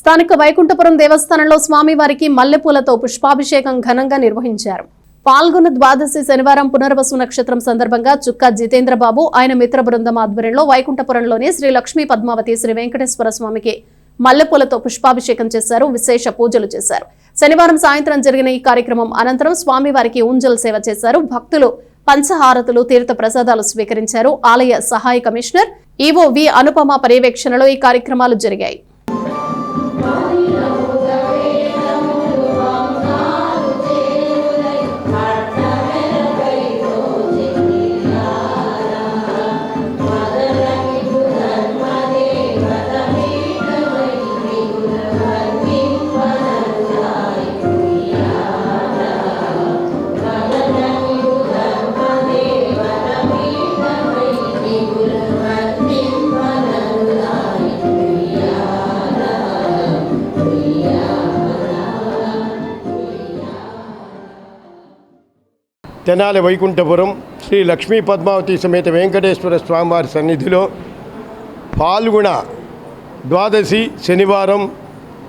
స్థానిక వైకుంఠపురం దేవస్థానంలో స్వామివారికి మల్లెపూలతో పుష్పాభిషేకం ఘనంగా నిర్వహించారు. పాల్గొన్న ద్వాదశి శనివారం పునర్వసు నక్షత్రం సందర్భంగా చుక్కా జితేంద్రబాబు ఆయన మిత్ర బృందం ఆధ్వర్యంలో వైకుంఠపురంలోని శ్రీ లక్ష్మీ పద్మావతి శ్రీ వెంకటేశ్వర స్వామికి మల్లెపూలతో పుష్పాభిషేకం చేశారు. విశేష పూజలు చేశారు. శనివారం సాయంత్రం జరిగిన ఈ కార్యక్రమం అనంతరం స్వామివారికి ఊంజల్ సేవ చేశారు. భక్తులు పంచహారతులు, తీర్థ ప్రసాదాలు స్వీకరించారు. ఆలయ సహాయ కమిషనర్ ఈవో వి అనుపమ పర్యవేక్షణలో ఈ కార్యక్రమాలు జరిగాయి. తెనాలి వైకుంఠపురం శ్రీ లక్ష్మీ పద్మావతి సమేత వెంకటేశ్వర స్వామివారి సన్నిధిలో పాల్గొన ద్వాదశి శనివారం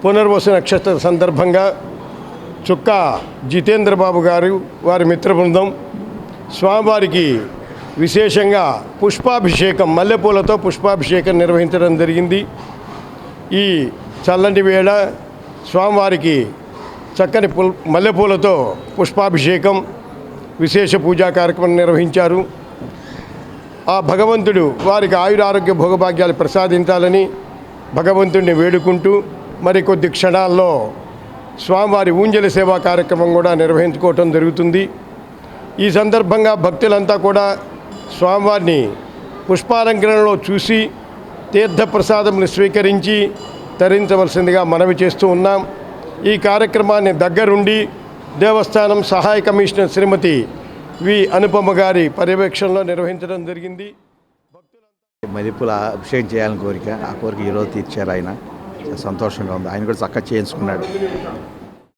పునర్వసు నక్షత్ర సందర్భంగా చుక్కా జితేంద్రబాబు గారు వారి మిత్ర బృందం స్వామివారికి విశేషంగా పుష్పాభిషేకం మల్లెపూలతో పుష్పాభిషేకం నిర్వహించడం జరిగింది. ఈ చల్లని వేళ స్వామివారికి చక్కని మల్లెపూలతో పుష్పాభిషేకం విశేష పూజా కార్యక్రమం నిర్వహించారు. ఆ భగవంతుడు వారికి ఆయురారోగ్య భోగభాగ్యాలు ప్రసాదించాలని భగవంతుడిని వేడుకుంటూ మరికొద్ది క్షణాల్లో స్వామివారి ఊంజల సేవా కార్యక్రమం కూడా నిర్వహించుకోవటం జరుగుతుంది. ఈ సందర్భంగా భక్తులంతా కూడా స్వామివారిని పుష్పాలంకరణలో చూసి తీర్థ ప్రసాదములు స్వీకరించి తరించవలసిందిగా మనవి చేస్తూ ఉన్నాం. ఈ కార్యక్రమాన్ని దగ్గరుండి దేవస్థానం సహాయ కమిషనర్ శ్రీమతి వి అనుపమ గారి పర్యవేక్షణలో నిర్వహించడం జరిగింది. మల్లెపూల అభిషేకం చేయాలని కోరిక, ఆ కోరిక ఈరోజు తీర్చారు. ఆయన సంతోషంగా ఉంది. ఆయన కూడా చక్కగా చేయించుకున్నాడు.